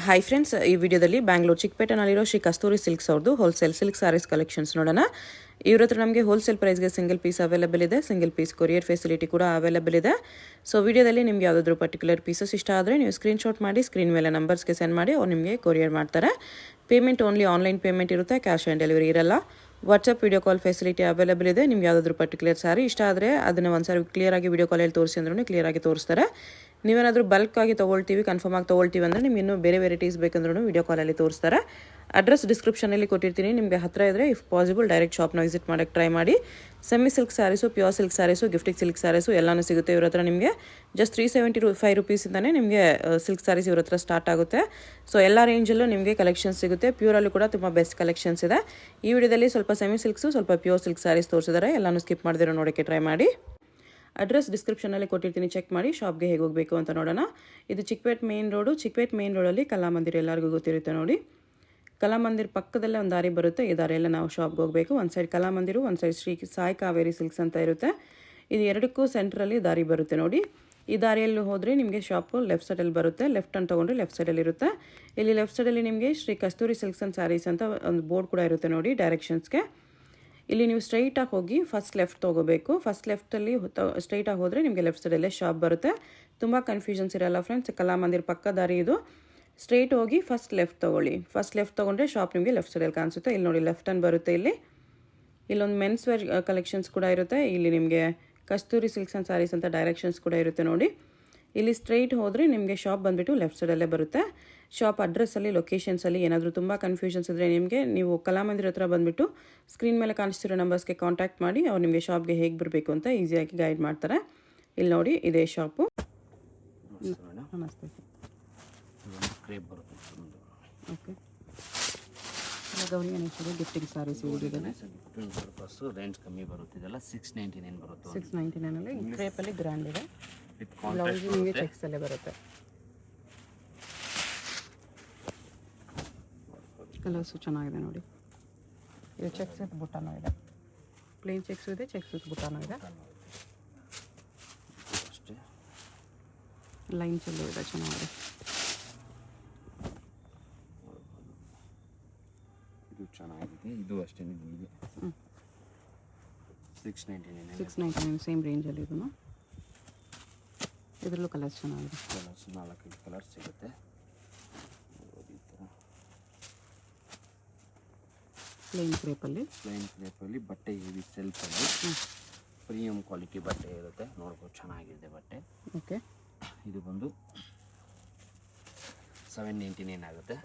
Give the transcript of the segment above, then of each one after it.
Hi friends, ಈ ವಿಡಿಯೋದಲ್ಲಿ ಬ್ಯಾಂಗ್ಳೂರು ಚಿಕ್ಕಪೇಟೆನಲ್ಲಿರೋ ಶ್ರೀ ಕಸ್ತೂರಿ silks ಅವ್ರದ್ದು ಹೋಲ್ಸೇಲ್ ಸಿಲ್ಕ್ ಸಾರೀಸ್ ಕಲೆಕ್ಷನ್ಸ್ ನೋಡೋಣ. ಇವ್ರ ಹತ್ರ ನಮಗೆ ಹೋಲ್ಸೇಲ್ ಪ್ರೈಸ್ಗೆ ಸಿಂಗಲ್ ಪೀಸ್ ಅವೈಲೇಬಲ್ ಇದೆ, ಸಿಂಗಲ್ ಪೀಸ್ ಕೊರಿಯರ್ ಫೆಸಿಲಿಟಿ ಕೂಡ ಅವೈಲೇಬಲ್ ಇದೆ. ಸೊ ವಿಡಿಯೋದಲ್ಲಿ ನಿಮ್ಗೆ ಯಾವುದಾದ್ರೂ ಪರ್ಟಿಕ್ಯುಲರ್ ಪೀಸಸ್ ಇಷ್ಟ ಆದರೆ ನೀವು ಸ್ಕ್ರೀನ್ಶಾಟ್ ಮಾಡಿ ಸ್ಕ್ರೀನ್ ಮೇಲೆ ನಂಬರ್ಸ್ಗೆ ಸೆಂಡ್ ಮಾಡಿ ಅವ್ರು ನಿಮಗೆ ಕೊರಿಯರ್ ಮಾಡ್ತಾರೆ. ಪೇಮೆಂಟ್ ಓನ್ಲಿ ಆನ್ಲೈನ್ ಪೇಮೆಂಟ್ ಇರುತ್ತೆ, ಕ್ಯಾಶ್ ಆನ್ ಡೆಲಿವರಿ ಇರಲ್ಲ. WhatsApp video call facility available ಇದೆ. ನಿಮ್ಗೆ ಯಾವುದಾದ್ರೂ ಪರ್ಟಿಕ್ಯುಲರ್ ಸಾರಿ ಇಷ್ಟ ಆದರೆ ಅದನ್ನು ಒಂದ್ಸಾರಿ ಕ್ಲಿಯರಾಗಿ ವಿಡಿಯೋ ಕಾಲಲ್ಲಿ ತೋರಿಸಿ ಅಂದ್ರೂ ಕ್ಲಿಯರಾಗಿ ತೋರಿಸ್ತಾರೆ. ನೀವೇನಾದರೂ ಬಲ್ಕಾಗಿ ತೊಗೊಳ್ತೀವಿ, ಕನ್ಫರ್ಮ್ ಆಗಿ ತೊಗೊಳ್ತೀವಿ ಅಂದರೆ ನಿಮ್ಗೆ ಇನ್ನೂ ಬೇರೆ ವೆರೈಟೀಸ್ ಬೇಕಂದ್ರೂ ವಿಡಿಯೋ ಕಾಲಲ್ಲಿ ತೋರಿಸ್ತಾರೆ. ಅಡ್ರೆಸ್ ಡಿಸ್ಕ್ರಿಪ್ಷನಲ್ಲಿ ಕೊಟ್ಟಿರ್ತೀನಿ, ನಿಮಗೆ ಹತ್ತಿರ ಇದ್ದರೆ ಇಫ್ ಪಾಸಿಬಲ್ ಡೈರೆಕ್ಟ್ ಶಾಪ್ನ ವಿಸಿಟ್ ಮಾಡೋಕ್ಕೆ ಟ್ರೈ ಮಾಡಿ. Semi silk sarees, pure silk sarees, gifting silk sarees ಎಲ್ಲನೂ ಸಿಗುತ್ತೆ ಇವ್ರ ಹತ್ರ. ನಿಮಗೆ ಜಸ್ಟ್ 375 ರುಪೀಸಿಂದನೇ ನಿಮಗೆ ಸಿಲ್ಕ್ ಸ್ಯಾರೀಸ್ ಇವ್ರ ಹತ್ರ ಸ್ಟಾರ್ಟ್ ಆಗುತ್ತೆ. ಸೊ ಎಲ್ಲ ರೇಂಜಲ್ಲೂ ನಿಮಗೆ ಕಲೆಕ್ಷನ್ಸ್ ಸಿಗುತ್ತೆ. ಪ್ಯೂರಲ್ಲೂ ಕೂಡ ತುಂಬ ಬೆಸ್ಟ್ ಕಲೆಕ್ಷನ್ಸ್ ಇದೆ. ಈ ವಿಡಿಯೋದಲ್ಲಿ ಸ್ವಲ್ಪ ಸೆಮಿ ಸಿಲ್ಕ್ಸು, ಸ್ವಲ್ಪ ಪ್ಯೂರ್ ಸಿಲ್ಕ್ ಸ್ಯಾರೀಸ್ ತೋರಿಸಿದ್ದಾರೆ. ಎಲ್ಲನೂ ಸ್ಕಿಪ್ ಮಾಡಿದಿರೋ ನೋಡೋಕ್ಕೆ ಟ್ರೈ ಮಾಡಿ. ಅಡ್ರೆಸ್ ಡಿಸ್ಕ್ರಿಪ್ಷನಲ್ಲಿ ಕೊಟ್ಟಿರ್ತೀನಿ, ಚೆಕ್ ಮಾಡಿ. ಶಾಪ್ಗೆ ಹೇಗೆ ಹೋಗಬೇಕು ಅಂತ ನೋಡೋಣ. ಇದು Chickpete main road. Chickpete main ರೋಡಲ್ಲಿ ಕಲಾಮಂದಿರ ಎಲ್ಲರಿಗೂ ಗೊತ್ತಿರುತ್ತೆ ನೋಡಿ. ಕಲಾಮಂದಿರ ಪಕ್ಕದಲ್ಲೇ ಒಂದು ದಾರಿ ಬರುತ್ತೆ. ಈ ದಾರಿಯೆಲ್ಲ ನಾವು ಶಾಪ್ಗೆ ಹೋಗಬೇಕು. ಒಂದು ಸೈಡ್ ಕಲಾಮಂದಿರು, ಒಂದು ಸೈಡ್ ಶ್ರೀ ಸಾಯಿ ಕಾವೇರಿ ಸಿಲ್ಕ್ಸ್ ಅಂತ ಇರುತ್ತೆ. ಇದು ಎರಡಕ್ಕೂ ಸೆಂಟ್ರಲ್ಲಿ ದಾರಿ ಬರುತ್ತೆ ನೋಡಿ. ಈ ದಾರಿಯಲ್ಲಿ ಹೋದರೆ ನಿಮಗೆ ಶಾಪು ಲೆಫ್ಟ್ ಸೈಡಲ್ಲಿ ಬರುತ್ತೆ. ಲೆಫ್ಟ್ ಅಂತ ತೊಗೊಂಡ್ರೆ ಲೆಫ್ಟ್ ಸೈಡಲ್ಲಿ ಇರುತ್ತೆ. ಇಲ್ಲಿ ಲೆಫ್ಟ್ ಸೈಡಲ್ಲಿ ನಿಮಗೆ ಶ್ರೀ ಕಸ್ತೂರಿ ಸಿಲ್ಕ್ಸ್ ಆ್ಯಂಡ್ ಸ್ಯಾರೀಸ್ ಅಂತ ಒಂದು ಬೋರ್ಡ್ ಕೂಡ ಇರುತ್ತೆ ನೋಡಿ ಡೈರೆಕ್ಷನ್ಸ್ಗೆ. ಇಲ್ಲಿ ನೀವು ಸ್ಟ್ರೈಟಾಗಿ ಹೋಗಿ ಫಸ್ಟ್ ಲೆಫ್ಟ್ ತೊಗೋಬೇಕು. ಫಸ್ಟ್ ಲೆಫ್ಟಲ್ಲಿ ಸ್ಟ್ರೈಟಾಗಿ ಹೋದರೆ ನಿಮಗೆ ಲೆಫ್ಟ್ ಸೈಡಲ್ಲೇ ಶಾಪ್ ಬರುತ್ತೆ. ತುಂಬ ಕನ್ಫ್ಯೂಷನ್ಸ್ ಇರಲ್ಲ ಫ್ರೆಂಡ್ಸ್. ಕಲಾಮಂದಿರ ಪಕ್ಕ ದಾರಿ ಇದು. ಸ್ಟ್ರೈಟ್ ಹೋಗಿ ಫಸ್ಟ್ ಲೆಫ್ಟ್ ತೊಗೊಳ್ಳಿ. ಫಸ್ಟ್ ಲೆಫ್ಟ್ ತೊಗೊಂಡ್ರೆ ಶಾಪ್ ನಿಮಗೆ ಲೆಫ್ಟ್ ಸೈಡಲ್ಲಿ ಕಾಣಿಸುತ್ತೆ. ಇಲ್ಲಿ ನೋಡಿ ಲೆಫ್ಟ್ ಹ್ಯಾಂಡ್ ಬರುತ್ತೆ. ಇಲ್ಲೊಂದು ಮೆನ್ಸ್ ವೇರ್ ಕಲೆಕ್ಷನ್ಸ್ ಕೂಡ ಇರುತ್ತೆ. ಇಲ್ಲಿ ನಿಮಗೆ ಕಸ್ತೂರಿ ಸಿಲ್ಕ್ಸ್ ಆ್ಯಂಡ್ ಸ್ಯಾರೀಸ್ ಅಂತ ಡೈರೆಕ್ಷನ್ಸ್ ಕೂಡ ಇರುತ್ತೆ ನೋಡಿ. ಇಲ್ಲಿ ಸ್ಟ್ರೈಟ್ ಹೋದರೆ ನಿಮಗೆ ಶಾಪ್ ಬಂದುಬಿಟ್ಟು ಲೆಫ್ಟ್ ಸೈಡಲ್ಲೇ ಬರುತ್ತೆ. ಶಾಪ್ ಅಡ್ರೆಸ್ಸಲ್ಲಿ, ಲೊಕೇಶನ್ಸಲ್ಲಿ ಏನಾದರೂ ತುಂಬ ಕನ್ಫ್ಯೂಷನ್ಸ್ ಇದ್ದರೆ ನೀವು ಕಲಾಮಂದಿರ ಹತ್ರ ಬಂದುಬಿಟ್ಟು ಸ್ಕ್ರೀನ್ ಮೇಲೆ ಕಾಣಿಸ್ತಿರೋ ನಂಬರ್ಸ್ಗೆ ಕಾಂಟ್ಯಾಕ್ಟ್ ಮಾಡಿ. ಅವ್ರು ನಿಮಗೆ ಶಾಪ್ಗೆ ಹೇಗೆ ಬರಬೇಕು ಅಂತ ಈಸಿಯಾಗಿ ಗೈಡ್ ಮಾಡ್ತಾರೆ. ಇಲ್ಲಿ ನೋಡಿ, ಇದೇ ಶಾಪು. ನಮಸ್ತೆ. ಓಕೆ, ಗೌರಿ ಗಣೇಶರು ಗಿಫ್ಟಿಂಗ್ ಸಾರೀಸ್ ರೇಂಜ್ ಕಮ್ಮಿ ಬರುತ್ತೆ. ಇದೆಲ್ಲ 699 ಬರುತ್ತೆ. 699 ಕ್ರೇಪಲ್ಲಿ ಗ್ರ್ಯಾಂಡ್ ಇದೆ. ಬ್ಲೌಸ್ ನಿಮಗೆ ಚೆಕ್ಸಲ್ಲೇ ಬರುತ್ತೆ. ಕಲರ್ಸು ಚೆನ್ನಾಗಿದೆ ನೋಡಿ. ಇದು ಚೆಕ್ಸ್ ವಿತ್ ಬುಟ್ಟಾನೂ ಇದೆ. ಪ್ಲೇನ್ ಚೆಕ್ಸು ಇದೆ, ಚೆಕ್ಸ್ ವಿತ್ ಬುಟ್ಟಾನೂ ಇದೆ. ಅಷ್ಟೇ ಲೈನ್ಸಲ್ಲೂ ಇದೆ, ಚೆನ್ನಾಗಿದೆ. ಇದು ಚೆನ್ನಾಗಿದೆ. ಇದು ಅಷ್ಟೇ ನಿಮಗೆ 699 ಸೇಮ್ ರೇಂಜಲ್ಲಿ ಇದನ್ನು. ಇದರಲ್ಲೂ ಕಲರ್ಸ್ ಚೆನ್ನಾಗಿದೆ. ಕಲರ್ಸ್ 4-5 ಕಲರ್ಸ್ ಸಿಗುತ್ತೆ. ಪ್ಲೇನ್ ಕ್ರೇಪಲ್ಲಿ ಬಟ್ಟೆ ಹೆವಿ ಸೆಲ್ಫಲ್ಲಿ ಪ್ರೀಮಿಯಂ ಕ್ವಾಲಿಟಿ ಬಟ್ಟೆ ಇರುತ್ತೆ. ನೋಡ್ಬೋದು, ಚೆನ್ನಾಗಿದೆ ಬಟ್ಟೆ. ಓಕೆ, ಇದು ಬಂದು 799 ಆಗುತ್ತೆ.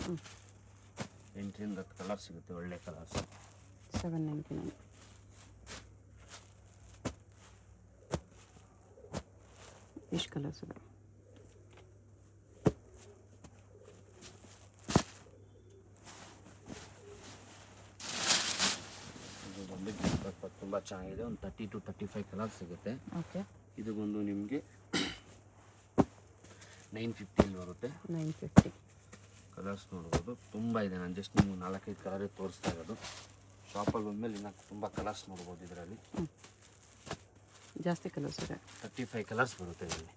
8ರಿಂದ 10 ಕಲರ್ ಸಿಗುತ್ತೆ, ಒಳ್ಳೆ ಕಲರ್ಸ್. 799. ಇಷ್ಟು ಕಲರ್ಸ್ ಇದೆ. ಇದು ಬಂದು ತುಂಬ ಚೆನ್ನಾಗಿದೆ. ಒಂದು 30 to 35 ಕಲರ್ಸ್ ಸಿಗುತ್ತೆ. ಓಕೆ, ಇದು ಬಂದು ನಿಮಗೆ 950 ಬರುತ್ತೆ. 950 ಕಲರ್ಸ್ ನೋಡ್ಬೋದು, ತುಂಬ ಇದೆ. ನಾನು ಜಸ್ಟ್ ನೀವು 4-5 ಕಲರೇ ತೋರಿಸ್ತಾ ಇರೋದು. ಶಾಪಲ್ಲಿ ಬಂದಮೇಲೆ ಇನ್ನು ತುಂಬ ಕಲರ್ಸ್ ನೋಡ್ಬೋದು. ಇದರಲ್ಲಿ ಜಾಸ್ತಿ ಕಲರ್ಸ್ ಇದೆ. 35 ಕಲರ್ಸ್ ಬರುತ್ತೆ ಇದರಲ್ಲಿ.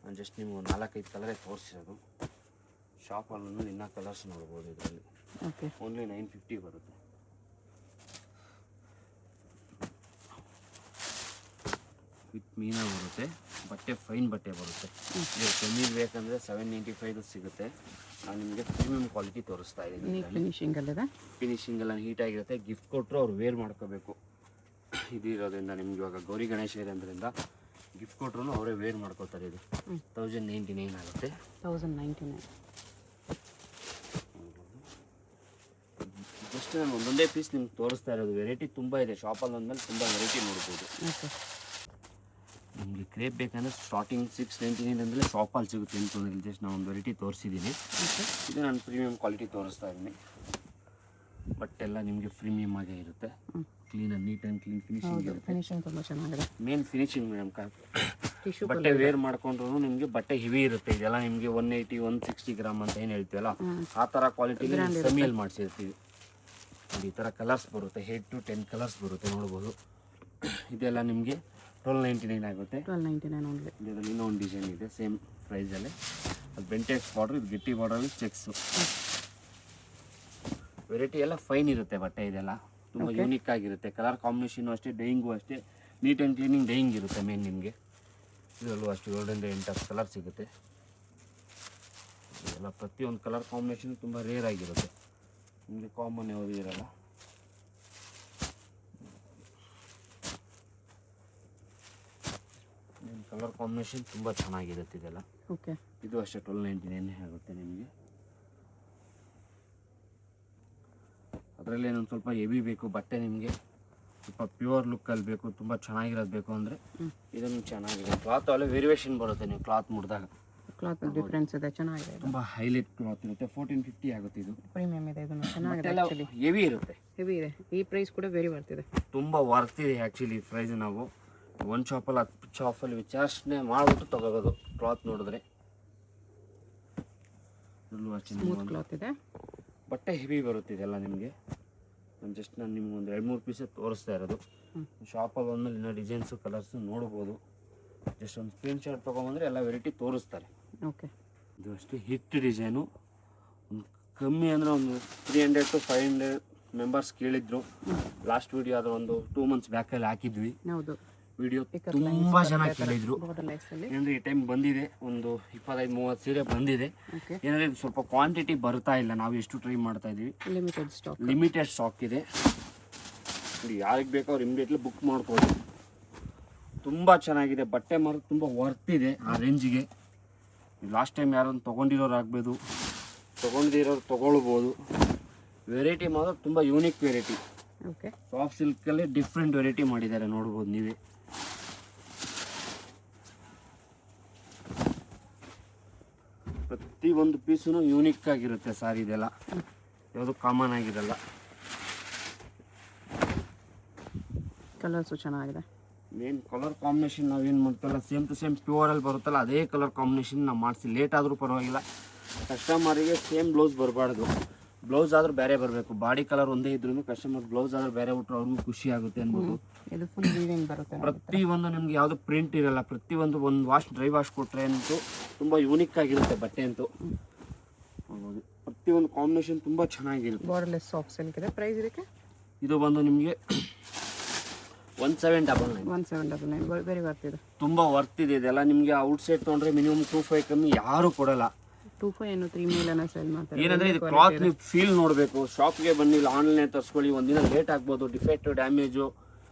ನಾನು ಜಸ್ಟ್ ನೀವು 4-5 ಕಲರೇ ತೋರಿಸಿರೋದು. ಶಾಪಲ್ಲಿ ಬಂದಮೇಲೆ ಇನ್ನೂ ಕಲರ್ಸ್ ನೋಡ್ಬೋದು ಇದರಲ್ಲಿ. ಓಕೆ, ಓನ್ಲಿ 950 ಬರುತ್ತೆ. ವಿತ್ ಮೀನಾ ಬರುತ್ತೆ. ಬಟ್ಟೆ ಫೈನ್ ಬಟ್ಟೆ ಬರುತ್ತೆ. ನೀವು ಕಮ್ಮಿ ಬೇಕಂದರೆ 795 ಸಿಗುತ್ತೆ. ನಾನು ನಿಮಗೆ ಪ್ರೀಮಿಯಂ ಕ್ವಾಲಿಟಿ ತೋರಿಸ್ತಾ ಇದ್ದೀನಿ. ಫಿನಿಶಿಂಗಲ್ಲಿದೆ. ಫಿನಿಶಿಂಗೆಲ್ಲ ನೀಟಾಗಿರುತ್ತೆ. ಗಿಫ್ಟ್ ಕೊಟ್ಟರು ಅವ್ರು ವೇರ್ ಮಾಡ್ಕೋಬೇಕು. ಇದು ಇರೋದ್ರಿಂದ ನಿಮ್ಗೆ ಇವಾಗ ಗೌರಿ ಗಣೇಶ ಇರೋದ್ರಿಂದ ಗಿಫ್ಟ್ ಕೊಟ್ಟರು ಅವರೇ ವೇರ್ ಮಾಡ್ಕೋತಾರೆ. ಇದು 1099 ಆಗುತ್ತೆ. 1099. ಜಸ್ಟ್ ನಾನು ಒಂದೊಂದೇ ಪೀಸ್ ನಿಮ್ಗೆ ತೋರಿಸ್ತಾ ಇರೋದು. ವೆರೈಟಿ ತುಂಬ ಇದೆ. ಶಾಪಲ್ಲಿ ಅಂದಮೇಲೆ ತುಂಬ ವೆರೈಟಿ ನೋಡ್ಬೋದು. ಓಕೆ, ನಿಮಗೆ ಕ್ರೇಪ್ ಬೇಕಂದರೆ ಸ್ಟಾರ್ಟಿಂಗ್ 699 ಅಂದರೆ ಶಾಪಲ್ಲಿ ಸಿಗುತ್ತೆ. ಇಲ್ಲಿ ಜಸ್ಟ್ ನಾನು ಒಂದು ವೆರೈಟಿ ತೋರಿಸಿದ್ದೀನಿ. ಇದು ನಾನು ಪ್ರೀಮಿಯಂ ಕ್ವಾಲಿಟಿ ತೋರಿಸ್ತಾ ಇದ್ದೀನಿ. ಬಟ್ಟೆಲ್ಲ ನಿಮಗೆ ಪ್ರೀಮಿಯಮ್ ಆಗೇ ಇರುತ್ತೆ. ಕ್ಲೀನಾಗಿ ನೀಟ್ ಆ್ಯಂಡ್ ಕ್ಲೀನ್ ಫಿನಿಶಿಂಗ್ ಇರುತ್ತೆ. ಫಿನಿಶಿಂಗ್ ತುಂಬ ಚೆನ್ನಾಗಿದೆ. Main finishing madam. ಟಿಶ್ಯೂ ಬಟ್ಟೆ ವೇರ್ ಮಾಡ್ಕೊಂಡ್ರು ನಿಮಗೆ ಬಟ್ಟೆ ಹೆವಿ ಇರುತ್ತೆ. ಇದೆಲ್ಲ ನಿಮಗೆ 180 160 ಗ್ರಾಮ್ ಅಂತ ಏನು ಹೇಳ್ತೀವಲ್ಲ, ಆ ಥರ ಕ್ವಾಲಿಟಿಲಿ ಸೆಮಿಯಲ್ಲಿ ಮಾಡಿಸಿರ್ತೀವಿ. ಈ ಥರ ಕಲರ್ಸ್ ಬರುತ್ತೆ. 8 to 10 ಕಲರ್ಸ್ ಬರುತ್ತೆ, ನೋಡ್ಬೋದು. ಇದೆಲ್ಲ ನಿಮಗೆ 1299 ಆಗುತ್ತೆ. 1299 ಓನ್ಲಿ. ಇದರಲ್ಲಿ ಇನ್ನೊಂದು ಡಿಸೈನ್ ಇದೆ ಸೇಮ್ ಪ್ರೈಸಲ್ಲೇ. ಅದು ಬೆಂಟೆಕ್ಸ್ ಬಾರ್ಡ್ರ್, ಇದು ಗಿಟ್ಟಿ ಬಾರ್ಡ್ರಲ್ಲಿ ಚೆಕ್ಸು. ವೆರೈಟಿ ಎಲ್ಲ ಫೈನ್ ಇರುತ್ತೆ ಬಟ್ಟೆ, ಇದೆಲ್ಲ ತುಂಬ ಯೂನಿಕ್ ಆಗಿರುತ್ತೆ. ಕಲರ್ ಕಾಂಬಿನೇಷನು ಅಷ್ಟೇ, ಡೈಯಿಂಗು ಅಷ್ಟೇ ನೀಟ್ ಆ್ಯಂಡ್ ಕ್ಲೀನಿಂಗ್ ಡೈಯಿಂಗ್ ಇರುತ್ತೆ ಮೇನ್ ನಿಮಗೆ. ಇದರಲ್ಲೂ ಅಷ್ಟು 7 8 ಕಲರ್ ಸಿಗುತ್ತೆ. ಇದೆಲ್ಲ ಪ್ರತಿಯೊಂದು ಕಲರ್ ಕಾಂಬಿನೇಷನ್ ತುಂಬ ರೇರ್ ಆಗಿರುತ್ತೆ, ನಿಮಗೆ ಕಾಮನ್ ಯಾವುದು ಇರಲ್ಲ. ಕಲರ್ ಕಾಂಬಿನೇಷನ್ ತುಂಬ ಚೆನ್ನಾಗಿರುತ್ತೆ ಇದೆಲ್ಲ. ಓಕೆ, ಇದು ಅಷ್ಟೇ 1299 ಆಗುತ್ತೆ ನಿಮಗೆ. ಅದರಲ್ಲಿ ಒಂದು ಸ್ವಲ್ಪ ಹೆವಿ ಬೇಕು ಬಟ್ಟೆ, ನಿಮಗೆ ಸ್ವಲ್ಪ ಪ್ಯೂರ್ ಲುಕ್ಕಲ್ಲಿ ಬೇಕು, ತುಂಬ ಚೆನ್ನಾಗಿರೋದು ಬೇಕು ಅಂದರೆ ಇದನ್ನು ಚೆನ್ನಾಗಿದೆ. ಕ್ಲಾತ್ ಅಲ್ಲೇ ವೇರಿಯೇಷನ್ ಬರುತ್ತೆ, ನೀವು ಕ್ಲಾತ್ ಮುಡಿದಾಗ ಕ್ಲಾತ್ ಡಿಫ್ರೆನ್ಸ್ ಇದೆ, ಚೆನ್ನಾಗಿದೆ. ತುಂಬ ಹೈಲೈಟ್ ಕ್ಲಾತ್ ಇರುತ್ತೆ. 1450 ಆಗುತ್ತೆ. ಇದು ಪ್ರೀಮಿಯಂ ಇದೆ, ಇದನ್ನು ಚೆನ್ನಾಗಿದೆ. ಆ್ಯಕ್ಚುಲಿ ಹೆವಿ ಇರುತ್ತೆ, ಹೆವಿ ಇದೆ. ಈ ಪ್ರೈಸ್ ಕೂಡ ವೆರಿ ಬರ್ತಿದೆ, ತುಂಬ ವರ್ತ್ ಇದೆ ಆ್ಯಕ್ಚುಲಿ ಈ ಪ್ರೈಸ್. ನಾವು ಒಂದು ಶಾಪಲ್ಲಿ 10 ಶಾಪಲ್ಲಿ ವಿಚಾರಣೆ ಮಾಡಿಬಿಟ್ಟು ತಗೋಬೋದು ಕ್ಲಾತ್ ನೋಡಿದ್ರೆ. ಸ್ಮೂತ್ ಕ್ಲಾತ್ ಇದೆ, ಬಟ್ಟೆ ಹೆವಿ ಬರುತ್ತೆ ಇದೆಲ್ಲ ನಿಮಗೆ. ನಾನು ನಿಮ್ಗೆ ಒಂದು 2-3 ಪೀಸೇ ತೋರಿಸ್ತಾ ಇರೋದು. ಶಾಪಲ್ಲಿ ಬಂದಮೇಲೆ ಇನ್ನೂ ಡಿಸೈನ್ಸು ಕಲರ್ಸು ನೋಡ್ಬೋದು. ಜಸ್ಟ್ ಒಂದು ಸ್ಕ್ರೀನ್ಶಾಟ್ ತೊಗೊಂಬಂದರೆ ಎಲ್ಲ ವೆರೈಟಿ ತೋರಿಸ್ತಾರೆ. ಓಕೆ, ಇದು ಅಷ್ಟು ಹಿಟ್ ಡಿಸೈನು. ಒಂದು ಕಮ್ಮಿ ಅಂದರೆ ಒಂದು 300 to 500 ಮೆಂಬರ್ಸ್ ಕೇಳಿದ್ರು. ಲಾಸ್ಟ್ ವೀಡಿಯೋ ಆದರೆ ಒಂದು 2 months ಬ್ಯಾಕಲ್ಲಿ ಹಾಕಿದ್ವಿ ಹೌದು. ವಿಡಿಯೋ ತುಂಬ ಚೆನ್ನಾಗಿ ಕೇಳಿದ್ರು. ಏನಂದರೆ ಈ ಟೈಮ್ ಬಂದಿದೆ ಒಂದು 25-30 ಸೀರೆ ಬಂದಿದೆ. ಏನಂದರೆ ಇದು ಸ್ವಲ್ಪ ಕ್ವಾಂಟಿಟಿ ಬರ್ತಾ ಇಲ್ಲ, ನಾವು ಎಷ್ಟು ಟ್ರೈ ಮಾಡ್ತಾ ಇದ್ದೀವಿ. ಲಿಮಿಟೆಡ್ ಸ್ಟಾಕ್ ಇದೆ. ಯಾರಿಗೆ ಬೇಕೋ ಅವ್ರು ಇಮಿಡಿಯೇಟ್ಲಿ ಬುಕ್ ಮಾಡ್ಬೋದು. ತುಂಬ ಚೆನ್ನಾಗಿದೆ ಬಟ್ಟೆ, ಮಾತ್ರ ತುಂಬ ವರ್ತ್ ಇದೆ ಆ ರೇಂಜಿಗೆ. ಲಾಸ್ಟ್ ಟೈಮ್ ಯಾರನ್ನು ತೊಗೊಂಡಿರೋರು ಆಗ್ಬೋದು, ತೊಗೊಂಡಿರೋರು ತೊಗೊಳ್ಬೋದು. ವೆರೈಟಿ ಮಾತ್ರ ತುಂಬ ಯೂನಿಕ್ ವೆರೈಟಿ. ಓಕೆ, ಸಾಫ್ಟ್ ಸಿಲ್ಕಲ್ಲಿ ಡಿಫ್ರೆಂಟ್ ವೆರೈಟಿ ಮಾಡಿದ್ದಾರೆ, ನೋಡ್ಬೋದು ನೀವೇ. ಪ್ರತಿಯೊಂದು ಪೀಸು ಯೂನಿಕ್ ಆಗಿರುತ್ತೆ ಸಾರಿ, ಇದೆಲ್ಲ ಯಾವುದು ಕಾಮನ್ ಆಗಿರಲ್ಲ. ಕಲರ್ಸು ಚೆನ್ನಾಗಿದೆ. ಮೇನ್ ಕಲರ್ ಕಾಂಬಿನೇಷನ್ ನಾವೇನು ಮಾಡ್ತಲ್ಲ, ಸೇಮ್ ಟು ಸೇಮ್ ಪ್ಯೂರಲ್ಲಿ ಬರುತ್ತಲ್ಲ ಅದೇ ಕಲರ್ ಕಾಂಬಿನೇಷನ್ ನಾವು ಮಾಡಿಸಿ. ಲೇಟ್ ಆದರೂ ಪರವಾಗಿಲ್ಲ, ಕಸ್ಟಮರಿಗೆ ಸೇಮ್ ಬ್ಲೌಸ್ ಬರಬಾರ್ದು. ಬ್ಲೌಸ್ ಆದ್ರೂ ಬೇರೆ ಬರಬೇಕು. ಬಾಡಿ ಕಲರ್ ಒಂದೇ ಇದ್ರೂ ಕಸ್ಟಮರ್ ಬ್ಲೌಸ್ ಆದ್ರೆ ಬೇರೆ ಬಿಟ್ಟರೆ ಅವ್ರಿಗೂ ಖುಷಿ ಆಗುತ್ತೆ ಅನ್ಬೋದು. ಇದು ಫುಲ್ ವೀವಿಂಗ್ ಬರುತ್ತೆ. ಪ್ರತಿಯೊಂದು ನಿಮ್ಗೆ ಯಾವುದು ಪ್ರಿಂಟ್ ಇರಲ್ಲ, ಪ್ರತಿಯೊಂದು ಒಂದು ವಾಶ್ ಡ್ರೈ ವಾಶ್ ಕೊಟ್ಟರೆ ಅಂತೂ ತುಂಬ ಯೂನಿಕ್ ಆಗಿರುತ್ತೆ ಬಟ್ಟೆ ಅಂತೂ. ಪ್ರತಿಯೊಂದು ಕಾಂಬಿನೇಷನ್ ತುಂಬ ಚೆನ್ನಾಗಿರುತ್ತೆ. ಬಾರ್ಡರ್ಲೆಸ್ ಸಾಫ್ಟ್ ಸಿಲ್ಕ್ ಇದೆ. ಪ್ರೈಸ್ ಇದಕ್ಕೆ ಇದು ಬಂದು ನಿಮಗೆ 1799. 1799 ವೆರಿ ವರ್ತ್ ಇದೆ, ತುಂಬ ವರ್ತ್ ಇದೆ. ಇದೆಲ್ಲ ನಿಮಗೆ ಔಟ್ ಸೈಡ್ ತೊಗೊಂಡ್ರೆ ಮಿನಿಮಮ್ 25 ಕಮ್ಮಿ ಯಾರು ಕೊಡಲ್ಲ. 25 ಏನು 3 ಮೇಲೆನ ಸೇಲ್ ಮಾಡ್ತಾರೆ. ಏನಂದ್ರೆ ಇದು ಕ್ಲಾತ್ ನೀವು ಫೀಲ್ ನೋಡಬೇಕು. ಶಾಪ್ಗೆ ಬನ್ನಿ, ಇಲ್ಲ ಆನ್ಲೈನ್ ತರಿಸ್ಕೊಳ್ಳಿ. ಒಂದಿನ ಲೇಟ್ ಆಗ್ಬೋದು, ಡಿಫೆಕ್ಟು, ಡ್ಯಾಮೇಜು,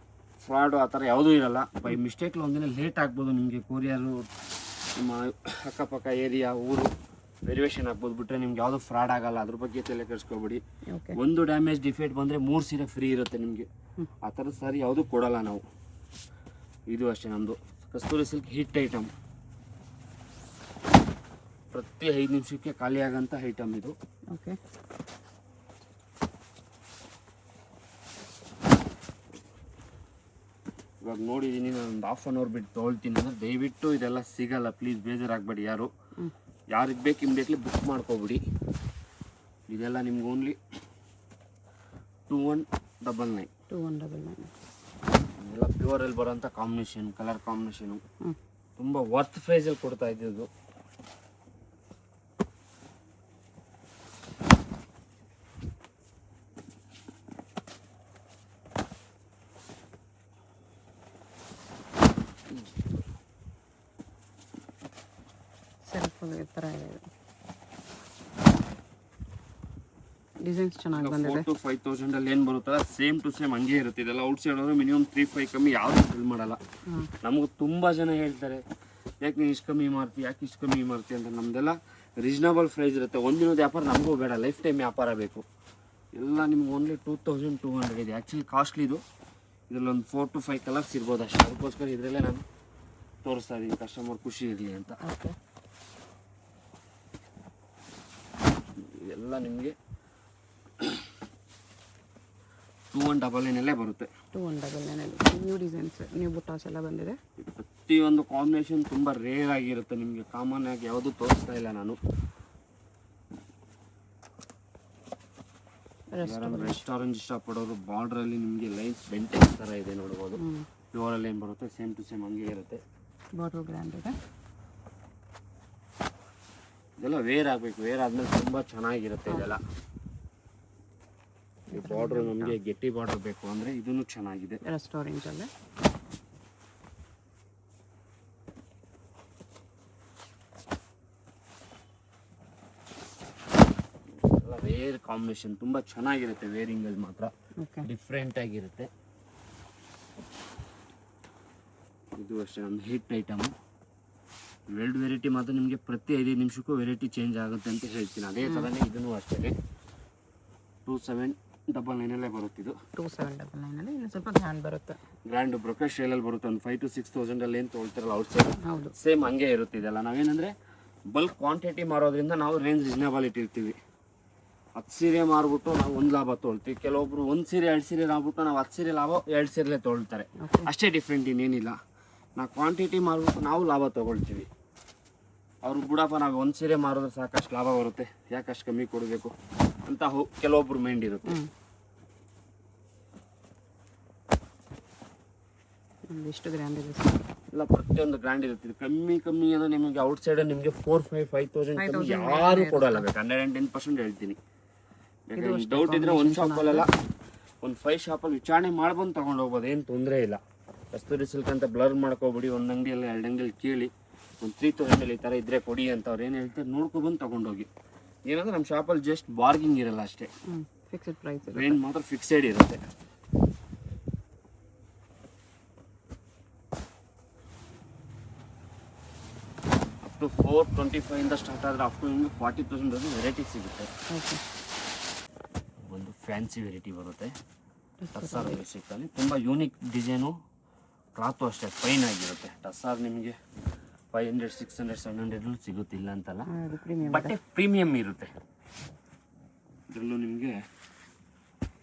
ಫ್ರಾಡು ಆ ಥರ ಯಾವುದೂ ಇರಲ್ಲ. ಬೈ ಮಿಸ್ಟೇಕ್ಲಿ ಒಂದಿನ ಲೇಟ್ ಆಗ್ಬೋದು ನಿಮಗೆ. ಕೊರಿಯರು, ನಿಮ್ಮ ಅಕ್ಕಪಕ್ಕ ಏರಿಯಾ, ಊರು ವೆರಿಯೇಷನ್ ಆಗ್ಬೋದು, ಬಿಟ್ಟರೆ ನಿಮ್ಗೆ ಯಾವುದೂ ಫ್ರಾಡ್ ಆಗಲ್ಲ. ಅದ್ರ ಬಗ್ಗೆ ತಲೆ ಕೆಡಿಸ್ಕೊಬೇಡಿ. ಒಂದು ಡ್ಯಾಮೇಜ್ ಡಿಫೆಕ್ಟ್ ಬಂದರೆ 3 ಸೀರೆ ಫ್ರೀ ಇರುತ್ತೆ ನಿಮಗೆ. ಆ ಥರದ ಸಾರಿ ಯಾವುದೂ ಕೊಡಲ್ಲ ನಾವು. ಇದು ಅಷ್ಟೇ ನಮ್ಮದು ಕಸ್ತೂರಿ ಸಿಲ್ಕ್ ಹಿಟ್ ಐಟಮ್. ಪ್ರತಿ 5 ನಿಮಿಷಕ್ಕೆ ಖಾಲಿ ಆಗೋಂಥ ಐಟಮ್ ಇದು. ಓಕೆ, ಇವಾಗ ನೋಡಿದ್ದೀನಿ, ನಾನು ಒಂದು 1/2 hour ಬಿಟ್ಟು ತೊಗೊಳ್ತೀನಿ ಅಂದರೆ ದಯವಿಟ್ಟು ಇದೆಲ್ಲ ಸಿಗಲ್ಲ. ಪ್ಲೀಸ್ ಬೇಜಾರಾಗಬೇಡಿ ಯಾರು. ಯಾರಿಗೆ ಬೇಕು ಇಮಿಡಿಯೇಟ್ಲಿ ಬುಕ್ ಮಾಡ್ಕೊಬಿಡಿ. ಇದೆಲ್ಲ ನಿಮ್ಗೆ ಓನ್ಲಿ 2199. 2199 ಎಲ್ಲ ಪ್ಯೂರಲ್ಲಿ ಬರೋಂಥ ಕಾಂಬಿನೇಷನ್, ಕಲರ್ ಕಾಂಬಿನೇಷನು ತುಂಬ ವರ್ತ್ ಪ್ರೈಸಲ್ಲಿ ಕೊಡ್ತಾ ಇದ್ದಿದ್ದು. ಥರ ಇದೆ. ಡಿಸೈನ್ಸ್ ಚೆನ್ನಾಗಿ ಬಂದಿದೆ. 4,000 to 5,000 ಅಲ್ಲಿ ಏನು ಬರುತ್ತಲ್ಲ ಸೇಮ್ ಟು ಸೇಮ್ ಹಂಗೆ ಇರುತ್ತೆ. ಇದೆಲ್ಲ ಔಟ್ ಸೈಡ್ ಹೋದ್ರೆ ಮಿನಿಮಮ್ 3-5 ಕಮ್ಮಿ ಯಾವುದು ಫಿಲ್ ಮಾಡಲ್ಲ. ನಮಗೂ ತುಂಬ ಜನ ಹೇಳ್ತಾರೆ, ಯಾಕೆ ನೀನು ಇಷ್ಟು ಕಮ್ಮಿ ಮಾಡ್ತೀವಿ, ಯಾಕೆ ಇಷ್ಟು ಕಮ್ಮಿ ಮಾಡ್ತೀವಿ ಅಂತ. ನಮ್ಮದೆಲ್ಲ ರೀಸನಬಲ್ ಪ್ರೈಸ್ ಇರುತ್ತೆ. ಒಂದಿನದ ವ್ಯಾಪಾರ ನಮಗೂ ಬೇಡ, ಲೈಫ್ ಟೈಮ್ ವ್ಯಾಪಾರ ಬೇಕು. ಎಲ್ಲ ನಿಮ್ಗೆ ಓನ್ಲಿ 2200 ಇದೆ. ಆ್ಯಕ್ಚುಲಿ ಕಾಸ್ಟ್ಲಿ ಇದು. ಇದರಲ್ಲಿ ಒಂದು 4 to 5 ಕಲರ್ಸ್ ಇರ್ಬೋದು ಅಷ್ಟೇ. ಅದಕ್ಕೋಸ್ಕರ ಇದರಲ್ಲೇ ನಾನು ತೋರಿಸ್ತಾ ಇದ್ದೀನಿ, ಕಸ್ಟಮರ್ ಖುಷಿ ಇರಲಿ ಅಂತ. ಇದೆಲ್ಲ ನಿಮಗೆ 2199 ಬರುತ್ತೆ. 2199 ನ್ಯೂ ಡಿಸೈನ್ಸ್, ನ್ಯೂ ಬುಟ್ಟಾಸ್ ಎಲ್ಲ ಬಂದಿದೆ. ಪ್ರತಿಯೊಂದು ಕಾಂಬಿನೇಷನ್ ತುಂಬ ರೇರ್ ಆಗಿರುತ್ತೆ. ನಿಮಗೆ ಕಾಮನ್ ಆಗಿ ಯಾವುದೂ ತೋರಿಸ್ತಾ ಇಲ್ಲ ನಾನು. ರೆಸ್ಟೋರೆಂಟ್ ಇಷ್ಟಪಡೋರು ಬಾರ್ಡ್ರಲ್ಲಿ ನಿಮಗೆ ಲೈನ್ಸ್ ಬೆಂಟೆಕ್ಸ್ ಥರ ಇದೆ ನೋಡ್ಬೋದು. ಪ್ಯೂರಲ್ಲಿ ಏನು ಬರುತ್ತೆ ಸೇಮ್ ಟು ಸೇಮ್ ಹಂಗೆ ಇರುತ್ತೆ. ಬಾರ್ಡರ್ ಗ್ರ್ಯಾಂಡ್ ಇದೆ. ಇದೆಲ್ಲ ವೇರ್ ಆಗಬೇಕು, ವೇರ್ ಆದ್ಮೇಲೆ ತುಂಬ ಚೆನ್ನಾಗಿರುತ್ತೆ ಇದೆಲ್ಲ. ಈ ಬಾರ್ಡ್ರ್ ನಮಗೆ ಗಟ್ಟಿ ಬಾರ್ಡರ್ ಬೇಕು ಅಂದರೆ ಇದನ್ನು ಚೆನ್ನಾಗಿದೆ. ರೆಸ್ಟೋರೆಂಟಲ್ಲಿ ಎಲ್ಲ ವೇರ್ ಕಾಂಬಿನೇಷನ್ ತುಂಬ ಚೆನ್ನಾಗಿರುತ್ತೆ. ವೇರಿಂಗಲ್ಲಿ ಮಾತ್ರ ಡಿಫ್ರೆಂಟ್ ಆಗಿರುತ್ತೆ. ಇದು ಅಷ್ಟೇ ನಮ್ದು ಹಿಟ್ ಐಟಮು. ಇವೆರಡು ವೆರೈಟಿ ಮಾತ್ರ ನಿಮಗೆ ಪ್ರತಿ 5 ನಿಮಿಷಕ್ಕೂ ವೆರೈಟಿ ಚೇಂಜ್ ಆಗುತ್ತೆ ಅಂತ ಹೇಳ್ತೀನಿ. ಅದೇ ಥರನೇ ಇದನ್ನು ಅಷ್ಟೇ 2799 ಬರುತ್ತಿದ್ದು. 2799 ಇನ್ನು ಸ್ವಲ್ಪ ಗ್ರ್ಯಾಂಡ್ ಬರುತ್ತೆ. ಗ್ರ್ಯಾಂಡ್ ಬ್ರೊಕೆಟ್ ಸ್ಟೈಲಲ್ಲಿ ಬರುತ್ತೆ. ಒಂದು 5,000 to 6,000 ಏನು ತೊಗೊಳ್ತಾರಲ್ಲ ಔಟ್ಸೈಡ್, ಹೌದು ಸೇಮ್ ಹಂಗೆ ಇರುತ್ತೆ ಇದೆಲ್ಲ. ನಾವೇನಂದರೆ ಬಲ್ಕ್ ಕ್ವಾಂಟಿಟಿ ಮಾರೋದ್ರಿಂದ ನಾವು ರೇಂಜ್ ರೀಸನೇಬಲ್ ಇಟ್ಟಿರ್ತೀವಿ. 10 ಸೀರೆ ಮಾರ್ಬಿಟ್ಟು ನಾವು ಒಂದು ಲಾಭ ತೊಗೊಳ್ತೀವಿ. ಕೆಲವೊಬ್ರು 1 ಸೀರೆ 2 ಸೀರೆ ಮಾರ್ಬಿಟ್ಟು ನಾವು 10 ಸೀರೆ ಲಾಭ 2 ಸೀರೆಲೇ ತೊಗೊಳ್ತಾರೆ. ಅಷ್ಟೇ ಡಿಫ್ರೆಂಟ್, ಇನ್ನೇನಿಲ್ಲ. ನಾವು ಕ್ವಾಂಟಿಟಿ ಮಾರ್ಬಿಟ್ಟು ನಾವು ಲಾಭ ತೊಗೊಳ್ತೀವಿ. ಅವ್ರು ಬಿಡಪ್ಪ ನಾವು 1 ಸೀರೆ ಮಾರಿದ್ರೆ ಸಾಕಷ್ಟು ಲಾಭ ಬರುತ್ತೆ, ಯಾಕಷ್ಟು ಕಮ್ಮಿ ಕೊಡಬೇಕು ಅಂತ ಕೆಲವೊಬ್ರು ಮೈಂಡ್ ಇರುತ್ತೆ. ಎಷ್ಟು ಗ್ರ್ಯಾಂಡ್ ಇದೆ ಇಲ್ಲ, ಪ್ರತಿಯೊಂದು ಗ್ರ್ಯಾಂಡ್ ಇರುತ್ತೆ. ಇದು ಕಮ್ಮಿ ಅಂದರೆ ನಿಮಗೆ ಔಟ್ಸೈಡ್ ನಿಮಗೆ 4,000-5,000 ಯಾರು ಕೊಡಲ್ಲ. ಬೇಕು 110% ಹೇಳ್ತೀನಿ. ಬೇಕಾದ್ರೆ ಡೌಟ್ ಇದ್ರೆ ಒಂದು ಶಾಪಲ್ಲೆಲ್ಲ ಒಂದು 5 ಶಾಪಲ್ಲಿ ವಿಚಾರಣೆ ಮಾಡ್ಬಂದು ತೊಗೊಂಡು ಹೋಗ್ಬೋದು, ಏನು ತೊಂದರೆ ಇಲ್ಲ. ಕಸ್ತೂರಿ ಸಿಲ್ಕ್ ಅಂತ ಬ್ಲರ್ ಮಾಡ್ಕೋಬಿಡಿ. ಒಂದು ಅಂಗಡಿಯಲ್ಲಿ 2 ಅಂಗಡಿಯಲ್ಲಿ ಕೇಳಿ ಒಂದು 3,000 ಈ ಥರ ಇದ್ದರೆ ಕೊಡಿ ಅಂತ ಅವ್ರು ಏನು ಹೇಳ್ತಾರೆ ನೋಡ್ಕೊಬಂದು ತೊಗೊಂಡೋಗಿ. ಏನಂದ್ರೆ ನಮ್ಮ ಶಾಪಲ್ಲಿ ಜಸ್ಟ್ ಬಾರ್ಗಿಂಗ್ ಇರಲ್ಲ ಅಷ್ಟೇ, ಫಿಕ್ಸ್ಡ್ ಪ್ರೈಸ್ ರೇಂಜ್ ಮಾತ್ರ ಫಿಕ್ಸೆಡ್ ಇರುತ್ತೆ. ಅಪ್ ಟು 425 ಸ್ಟಾರ್ಟ್ ಆದರೆ ಅಪ್ ಟು ನಿಮಗೆ 40,000 ವೆರೈಟಿ ಸಿಗುತ್ತೆ. ಒಂದು ಫ್ಯಾನ್ಸಿ ವೆರೈಟಿ ಬರುತ್ತೆ ಟಸ್ಸಾರ್ ಬೇಸಿಕಲ್ಲಿ. ತುಂಬ ಯೂನಿಕ್ ಡಿಸೈನು, ಕ್ಲಾತು ಅಷ್ಟೇ ಫೈನ್ ಆಗಿರುತ್ತೆ. ಟಸ್ಸಾರ್ ನಿಮಗೆ 500, 600, 700 ಸಿಗುತ್ತಿಲ್ಲ ಅಂತಲ್ಲ, ಬಟ್ಟೆ ಪ್ರೀಮಿಯಮ್ ಇರುತ್ತೆ. ಇದರಲ್ಲೂ ನಿಮಗೆ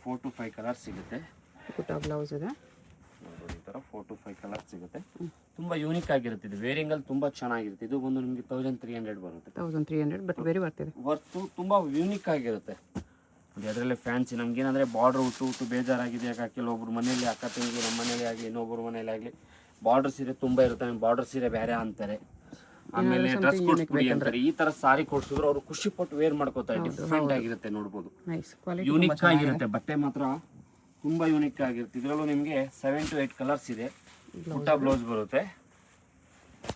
4 to 5 ಕಲರ್ ಸಿಗುತ್ತೆ. ಬ್ಲೌಸ್ ಇದೆ ಈ ಥರ 4 to 5 ಕಲರ್ ಸಿಗುತ್ತೆ. ತುಂಬ ಯೂನಿಕ್ ಆಗಿರುತ್ತೆ. ಇದು ವೇರಿಂಗಲ್ಲಿ ತುಂಬ ಚೆನ್ನಾಗಿರುತ್ತೆ. ಇದು ಬಂದು ನಿಮಗೆ 1300 ಬರುತ್ತೆ. 1300 ಬಟ್ ವೆರಿ ಬರ್ತಿದೆ. ವರ್ತು ತುಂಬ ಯೂನಿಕ್ ಆಗಿರುತ್ತೆ. ಅದರಲ್ಲೇ ಫ್ಯಾನ್ಸಿ ನಮಗೇನಂದರೆ ಬಾರ್ಡ್ರ್ ಹುಟ್ಟು ಬೇಜಾರಾಗಿದೆ. ಯಾಕೆ ಕೆಲವೊಬ್ರು ಮನೆಯಲ್ಲಿ ಅಕ್ಕ ತಂಗಿ, ನಮ್ಮ ಮನೇಲಿ ಆಗಲಿ ಇನ್ನೊಬ್ಬರು ಮನೇಲಿ ಆಗಲಿ ಬಾರ್ಡರ್ ಸೀರೆ ತುಂಬ ಇರುತ್ತೆ, ಬಾರ್ಡರ್ ಸೀರೆ ಬೇರೆ ಅಂತಾರೆ. ಆಮೇಲೆ ಡ್ರೆಸ್ ಕೊಡ್ಸ್ಬಿಡಿ ಅಂತಾರೆ. ಈ ಥರ ಸಾರಿ ಕೊಡ್ಸಿದ್ರು ಅವರು ಖುಷಿ ಪಟ್ಟು ವೇರ್ ಮಾಡ್ಕೋತಾರೆ. ಡಿಫ್ರೆಂಟ್ ಆಗಿರುತ್ತೆ, ನೋಡ್ಬೋದು. ಯೂನಿಕ್ ಆಗಿರುತ್ತೆ. ಬಟ್ಟೆ ಮಾತ್ರ ತುಂಬ ಯೂನಿಕ್ ಆಗಿರುತ್ತೆ. ಇದರಲ್ಲೂ ನಿಮಗೆ 7 to 8 ಕಲರ್ಸ್ ಇದೆ. ಪುಟ್ಟ ಬ್ಲೌಸ್ ಬರುತ್ತೆ,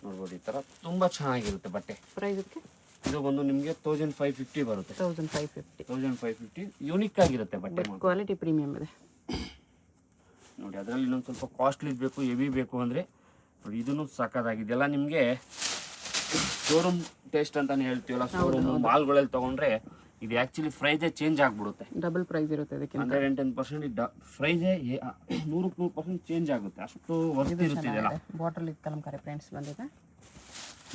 ನೋಡ್ಬೋದು. ಈ ಥರ ತುಂಬ ಚೆನ್ನಾಗಿರುತ್ತೆ ಬಟ್ಟೆ. ಪ್ರೈಸಕ್ಕೆ ಇದು ಬಂದು ನಿಮಗೆ 1550 ಬರುತ್ತೆ. 1550 ಯೂನಿಕ್ ಆಗಿರುತ್ತೆ ಬಟ್ಟೆ. ಕ್ವಾಲಿಟಿ ಪ್ರೀಮಿಯಂ ಇದೆ ನೋಡಿ. ಅದರಲ್ಲಿ ಇನ್ನೊಂದು ಸ್ವಲ್ಪ ಕಾಸ್ಟ್ಲಿ ಬೇಕು, ಹೆವಿ ಬೇಕು ಅಂದರೆ ನೋಡಿ ಇದನ್ನು ಸಾಕಾಗಿದೆಯಲ್ಲ. ನಿಮಗೆ ಶೋರೂಮ್ ಟೇಸ್ಟ್ ಅಂತಾನೆ ಹೇಳ್ತೀವಲ್ಲ, ಶೋರೂಮ್ ಮಾಲ್ಗಳಲ್ಲಿ ತೊಗೊಂಡ್ರೆ ಇದು ಆ್ಯಕ್ಚುಲಿ ಪ್ರೈಸೇ ಚೇಂಜ್ ಆಗಿಬಿಡುತ್ತೆ. ಡಬಲ್ ಪ್ರೈಸ್ ಇರುತ್ತೆ ಅದಕ್ಕೆ. 110% ಪ್ರೈಸೇ 100% ಚೇಂಜ್ ಆಗುತ್ತೆ. ಅಷ್ಟು ವರ್ತ್ ಇರುತ್ತೆ ಇದೆಲ್ಲ. ಬಾಟಲ್ ಕಲಂಕಾರಿ ಪ್ರಿಂಟ್ಸ್ ಬಂದಿದೆ,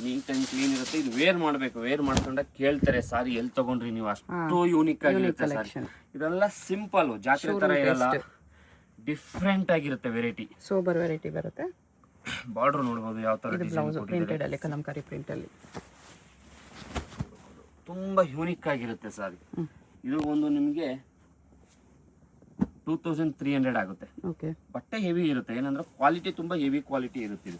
ನೀಟ್ ಆ್ಯಂಡ್ ಕ್ಲೀನ್ ಇರುತ್ತೆ. ಇದು ವೇರ್ ಮಾಡಬೇಕು, ವೇರ್ ಮಾಡ್ಕೊಂಡಾಗ ಕೇಳ್ತಾರೆ ಸಾರಿ ಎಲ್ಲಿ ತೊಗೊಂಡ್ರಿ ನೀವು, ಅಷ್ಟು ಯೂನಿಕ್ ಆಗಿರುತ್ತೆ ಸಾರಿ. ಇದೆಲ್ಲ ಸಿಂಪಲ್, ಜಾತ್ರೆ ಥರ ಇರಲ್ಲ, ಡಿಫ್ರೆಂಟ್ ಆಗಿರುತ್ತೆ ವೆರೈಟಿ. ಸೋಬರ್ ವೆರೈಟಿ ಬರುತ್ತೆ. ಬಾರ್ಡರ್ ನೋಡ್ಬೋದು ಯಾವ ಥರ ಬ್ಲೌಸ್ ಪ್ರಿಂಟೆಡ್ ಅಲ್ಲಿ, ಕಲಂಕಾರಿ ಪ್ರಿಂಟ್ ಅಲ್ಲಿ ತುಂಬ ಯೂನಿಕ್ ಆಗಿರುತ್ತೆ ಸಾರಿ. ಇದು ಒಂದು ನಿಮಗೆ 2300 ಆಗುತ್ತೆ. ಓಕೆ, ಬಟ್ಟೆ ಹೆವಿ ಇರುತ್ತೆ. ಏನಂದ್ರೆ ಕ್ವಾಲಿಟಿ ತುಂಬ ಹೆವಿ ಕ್ವಾಲಿಟಿ ಇರುತ್ತೆ. ಇದು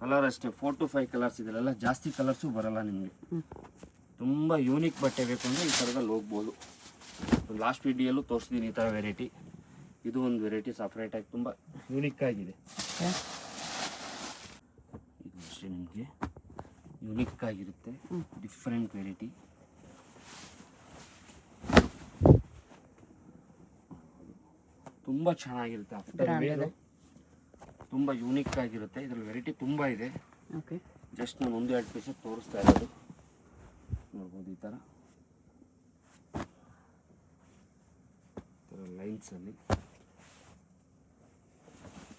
ಕಲರ್ ಅಷ್ಟೇ 4 to 5 ಕಲರ್ಸ್ ಇದೆಲ್ಲ, ಜಾಸ್ತಿ ಕಲರ್ಸು ಬರಲ್ಲ ನಿಮಗೆ. ತುಂಬ ಯೂನಿಕ್ ಬಟ್ಟೆ ಬೇಕು ಅಂದರೆ ಈ ಥರದಲ್ಲಿ ಹೋಗ್ಬೋದು. ಲಾಸ್ಟ್ ವಿಡಿಯೋಲ್ಲೂ ತೋರಿಸ್ತೀನಿ ಈ ಥರ ವೆರೈಟಿ. ಇದು ಒಂದು ವೆರೈಟಿ ಸಪ್ರೇಟಾಗಿ ತುಂಬ ಯೂನಿಕ್ ಆಗಿದೆ. ಇದು ಅಷ್ಟೇ ನಿಮಗೆ ಯೂನಿಕ್ ಆಗಿರುತ್ತೆ, ಡಿಫ್ರೆಂಟ್ ವೆರೈಟಿ. ತುಂಬ ಚೆನ್ನಾಗಿರುತ್ತೆ. ಆಫ್ಟರ್ ವೇರು ತುಂಬ ಯೂನಿಕ್ ಆಗಿರುತ್ತೆ. ಇದರಲ್ಲಿ ವೆರೈಟಿ ತುಂಬ ಇದೆ. ಜಸ್ಟ್ ನಾನು 1-2 ಪೀಸ್ ತೋರಿಸ್ತಾ ಇರೋದು, ನೋಡ್ಬೋದು. ಈ ಥರ ಲೈನ್ಸಲ್ಲಿ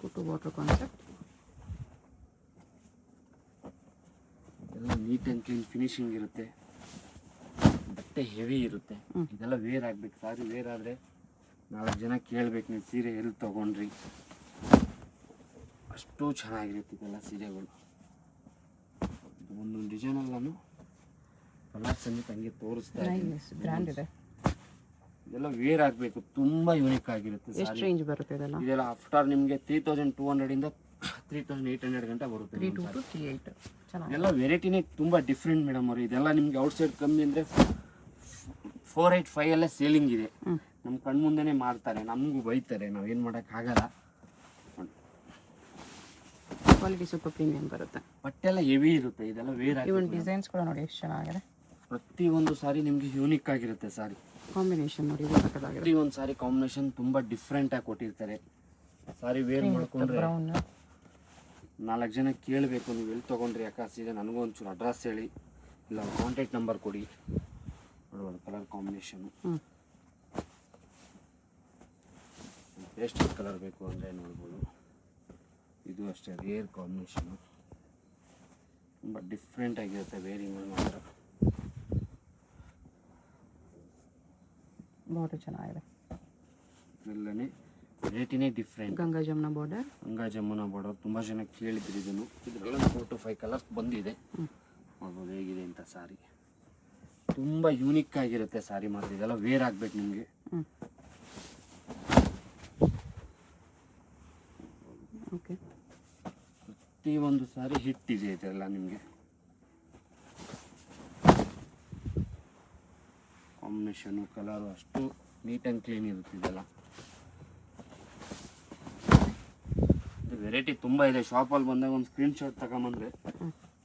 ಕುಟು ವಾಟರ್ ಕಾನ್ಸೆಪ್ಟ್ ಎಲ್ಲ ನೀಟ್ ಆ್ಯಂಡ್ ಕ್ಲೀನ್ ಫಿನಿಶಿಂಗ್ ಇರುತ್ತೆ. ಬಟ್ಟೆ ಹೆವಿ ಇರುತ್ತೆ. ಇದೆಲ್ಲ ವೇರ್ ಆಗಬೇಕು. ಸಾರಿ ವೇರ್ ಆದರೆ 4 ಜನ ಕೇಳಬೇಕು ನೀವು ಸೀರೆ ಎಲ್ಲಿ ತೊಗೊಂಡ್ರಿ, ಅಷ್ಟು ಚೆನ್ನಾಗಿರುತ್ತೆ ಇದೆಲ್ಲ ಸೀರೆಗಳು. ಒಂದೊಂದು ಡಿಸೈನಲ್ಲೂ ಕಲರ್ಸ್ ಸಮೇತ ಹಂಗೆ ತೋರಿಸ್ತಾ ಇದೆ. ಇದೆಲ್ಲ ವೇರ್ ಆಗಬೇಕು, ತುಂಬ ಯೂನಿಕ್ ಆಗಿರುತ್ತೆ. ಎಷ್ಟು ರೇಂಜ್ ಬರುತ್ತೆ ಇದೆಲ್ಲ? ಇದೆಲ್ಲ ಆಫ್ಟರ್ ನಿಮಗೆ 3200 ಇಂದ 3800 ಗಂಟೆ ಬರುತ್ತೆ 32 to 38 ಚೆನ್ನಾಗಿ. ಇದೆಲ್ಲ ವೆರೈಟಿನೇ ತುಂಬ ಡಿಫ್ರೆಂಟ್ ಮೇಡಮ್ ಅವರು. ಇದೆಲ್ಲ ನಿಮಗೆ ಔಟ್ಸೈಡ್ ಕಮ್ಮಿ ಅಂದರೆ 485 ಅಲ್ಲೇ ಸೇಲಿಂಗ್ ಇದೆ. ನಮ್ಮ ಕಣ್ಣು ಮುಂದೆನೇ ಮಾರ್ತಾರೆ, ನಮಗೂ ಬೈತಾರೆ, ನಾವೇನು ಮಾಡೋಕ್ಕಾಗಲ್ಲ. ಕ್ವಾಲಿಟಿ ಸ್ವಲ್ಪ ಪ್ರೀಮಿಯಂ ಬರುತ್ತೆ. ಬಟ್ಟೆ ಎಲ್ಲ ಹೆವಿ ಇರುತ್ತೆ, ಇದೆಲ್ಲ ವೇರ್ ಆಗಿ. ಇವನ್ ಡಿಸೈನ್ಸ್ ಕೂಡ ನೋಡಿ ಎಷ್ಟು ಚೆನ್ನಾಗಿದೆ. ಪ್ರತಿಯೊಂದು ಸಾರಿ ನಿಮಗೆ ಯೂನಿಕ್ ಆಗಿರುತ್ತೆ ಸಾರಿ. ಕಾಂಬಿನೇಷನ್ ನೋಡಿ ಇದು ಸಕ್ಕತ್ತಾಗಿದೆ. ಪ್ರತಿಯೊಂದು ಸಾರಿ ಕಾಂಬಿನೇಷನ್ ತುಂಬ ಡಿಫ್ರೆಂಟಾಗಿ ಕೊಟ್ಟಿರ್ತಾರೆ. ಸಾರಿ ವೇರ್ ಮಾಡ್ಕೊಂಡ್ರೆ ಬ್ರೌನ್ 4 ಜನ ಕೇಳಬೇಕು, ನೀವು ಎಲ್ಲಿ ತೊಗೊಂಡ್ರಿ ಅಕ್ಕ ಸೀದಾ ನನಗೂ ಒಂಚೂರು ಅಡ್ರೆಸ್ ಹೇಳಿ, ಇಲ್ಲ ಕಾಂಟ್ಯಾಕ್ಟ್ ನಂಬರ್ ಕೊಡಿ. ನೋಡ್ಬೋದು ಕಲರ್ ಕಾಂಬಿನೇಷನು. ಎಷ್ಟು ಕಲರ್ ಬೇಕು ಅಂದರೆ ನೋಡ್ಬೋದು. ಇದು ಅಷ್ಟೇ ರೇರ್ ಕಾಂಬಿನೇಷನು, ತುಂಬ ಡಿಫ್ರೆಂಟ್ ಆಗಿರುತ್ತೆ ವೇರಿಂಗಲ್ಲಿ ಮಾತ್ರ. ಬಾರ್ಡರ್ ಚೆನ್ನಾಗಿದೆ. ಎಲ್ಲನೇ ರೇಟಿನೇ different. Ganga Jamuna border. Ganga Jamuna border ತುಂಬ ಜನ ಕೇಳಿದ್ರು ಇದನ್ನು. ಇದರೆಲ್ಲ 4 to 5 ಕಲರ್ಸ್ ಬಂದಿದೆ. ನೋಡ್ಬೋದು ಹೇಗಿದೆ ಅಂತ ಸಾರಿ. ತುಂಬ ಯೂನಿಕ್ ಆಗಿರುತ್ತೆ ಸಾರಿ ಮಾತ್ರ. ಇದೆಲ್ಲ ವೇರ್ ಆಗಬೇಕು ನಿಮಗೆ. ಓಕೆ, ಪ್ರತಿಯೊಂದು ಸಾರಿ ಹಿಟ್ ಇದೆ ಇದೆಲ್ಲ ನಿಮಗೆ. ಕಾಂಬಿನೇಷನು ಕಲರು ಅಷ್ಟು ನೀಟ್ ಆ್ಯಂಡ್ ಕ್ಲೀನ್ ಇರುತ್ತೆ ಇದೆಲ್ಲ. ವೆರೈಟಿ ತುಂಬ ಇದೆ. ಶಾಪಲ್ಲಿ ಬಂದಾಗ ಒಂದು ಸ್ಕ್ರೀನ್ಶಾಟ್ ತಗೊಂಬಂದ್ರೆ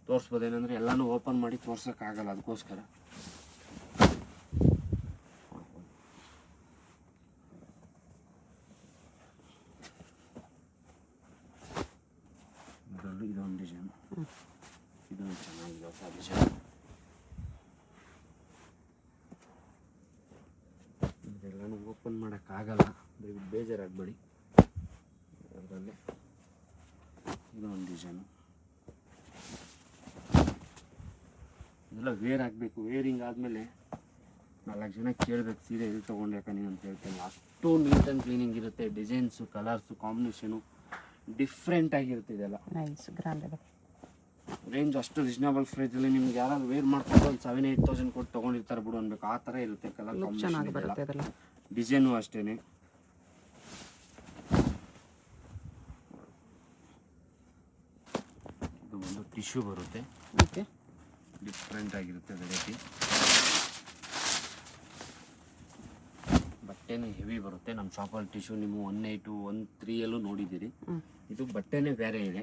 ತೋರಿಸ್ಬೋದು. ಏನಂದರೆ ಎಲ್ಲನೂ ಓಪನ್ ಮಾಡಿ ತೋರ್ಸೋಕ್ಕಾಗಲ್ಲ, ಅದಕ್ಕೋಸ್ಕರ. ಇದೊಂದು ಡಿಸೈನ್, ಇದೊಂದು ಚೆನ್ನಾಗಿದೆ ಹೊಸ ಡಿಸೈನ್. ಇದೆಲ್ಲನೂ ಓಪನ್ ಮಾಡೋಕ್ಕಾಗಲ್ಲ, ದಯವಿಟ್ಟು ಬೇಜಾರಾಗಬೇಡಿ. ಅದರಲ್ಲೇ ಇದೊಂದು ಡಿಸೈನು. ಇದೆಲ್ಲ ವೇರ್ ಆಗಬೇಕು. ವೇರಿಂಗ್ ಆದಮೇಲೆ 4 ಜನ ಕೇಳಬೇಕು ಸೀರೆ ಎಲ್ಲಿ ತೊಗೊಂಡು ಯಾಕೆ ನೀವು ಅಂತ ಹೇಳ್ತೇನೆ. ಅಷ್ಟು ನೀಟ್ ಆ್ಯಂಡ್ ಕ್ಲೀನಿಂಗ್ ಇರುತ್ತೆ. ಡಿಸೈನ್ಸು, ಕಲರ್ಸು, ಕಾಂಬಿನೇಷನು ಡಿಫ್ರೆಂಟ್ ಆಗಿರುತ್ತೆ ಇದೆಲ್ಲ. ನೈಸ್, ಗ್ರ್ಯಾಂಡ್ ಇದೆ. ರೇಂಜ್ ಅಷ್ಟು ರೀಸನಬಲ್ ಪ್ರೈಸಲ್ಲಿ ನಿಮ್ಗೆ ಯಾರಾದ್ರು ವೇರ್ ಮಾಡ್ಕೊಂಡು ಒಂದು 7,000-8,000 ಕೊಟ್ಟು ತೊಗೊಂಡಿರ್ತಾರೆ ಬಿಡು ಅನ್ಬೇಕು, ಆ ಥರ ಇರುತ್ತೆ ಕಲರ್ ಚೆನ್ನಾಗಿ ಕಾಂಬಿನೇಷನ್. ಬರುತ್ತೆ ಇದೆಲ್ಲ. ಡಿಸೈನು ಅಷ್ಟೇ. ಇದು ಒಂದು ಟಿಶ್ಯೂ ಬರುತ್ತೆ. ಓಕೆ, ಡಿಫ್ರೆಂಟ್ ಆಗಿರುತ್ತೆ ವೆರೈಟಿ. ಬಟ್ಟೆನೇ ಹೆವಿ ಬರುತ್ತೆ. ನಮ್ಮ ಶಾಪಲ್ಲಿ ಟಿಶ್ಯೂ ನೀವು 1.8, 1.3 ನೋಡಿದ್ದೀರಿ. ಇದು ಬಟ್ಟೆನೇ ಬೇರೆ ಇದೆ.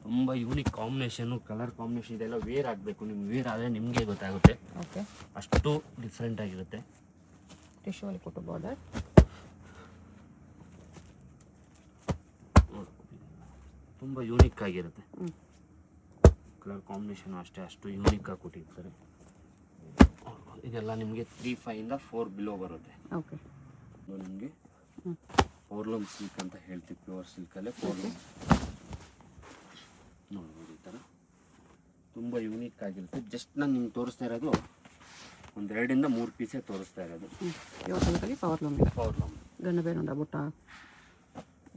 ತುಂಬ ಯೂನಿಕ್ ಕಾಂಬಿನೇಷನು, ಕಲರ್ ಕಾಂಬಿನೇಷನ್ ಇದೆಲ್ಲ ವೇರ್ ಆಗಬೇಕು. ನಿಮ್ಗೆ ವೇರ್ ಆದರೆ ನಿಮಗೆ ಗೊತ್ತಾಗುತ್ತೆ. ಓಕೆ, ಅಷ್ಟು ಡಿಫ್ರೆಂಟ್ ಆಗಿರುತ್ತೆ. ಟಿಶ್ಯೂ ಅಲ್ಲಿ ಕೊಟ್ಟು ಬಾರ್ಡರ್ ತುಂಬ ಯೂನಿಕ್ ಆಗಿರುತ್ತೆ. ಕಲರ್ ಕಾಂಬಿನೇಷನ್ ಅಷ್ಟೇ, ಅಷ್ಟು ಯೂನಿಕ್ ಆಗಿ ಕೊಟ್ಟಿರ್ತಾರೆ. ಇದೆಲ್ಲ ನಿಮಗೆ 3.5 to 4 ಬಿಲೋ ಬರುತ್ತೆ. ಓಕೆ, ಇದು ನಿಮಗೆ ಪೋರ್ಲಮ್ ಸಿಲ್ಕ್ ಅಂತ ಹೇಳ್ತೀವಿ. ಪ್ಯೂರ್ ಸಿಲ್ಕಲ್ಲೇ ಪೋರ್ಲಮ್. ನೋಡ್ಬೋದು ಈ ಥರ ತುಂಬ ಯೂನಿಕ್ ಆಗಿರುತ್ತೆ. ಜಸ್ಟ್ ನಾನು ನಿಮ್ಗೆ ತೋರಿಸ್ತಾ ಇರೋದು ಒಂದು 2 ಇಂದ 3 ಪೀಸೇ ತೋರಿಸ್ತಾ ಇರೋದು. ಇವತ್ತಲ್ಲಿ ಪವರ್ಲೂಮ್ ಇದೆ. ಪವರ್ಲಮ್ ಗಂಡಬೇನುಂಡ ಬುಟ್ಟ,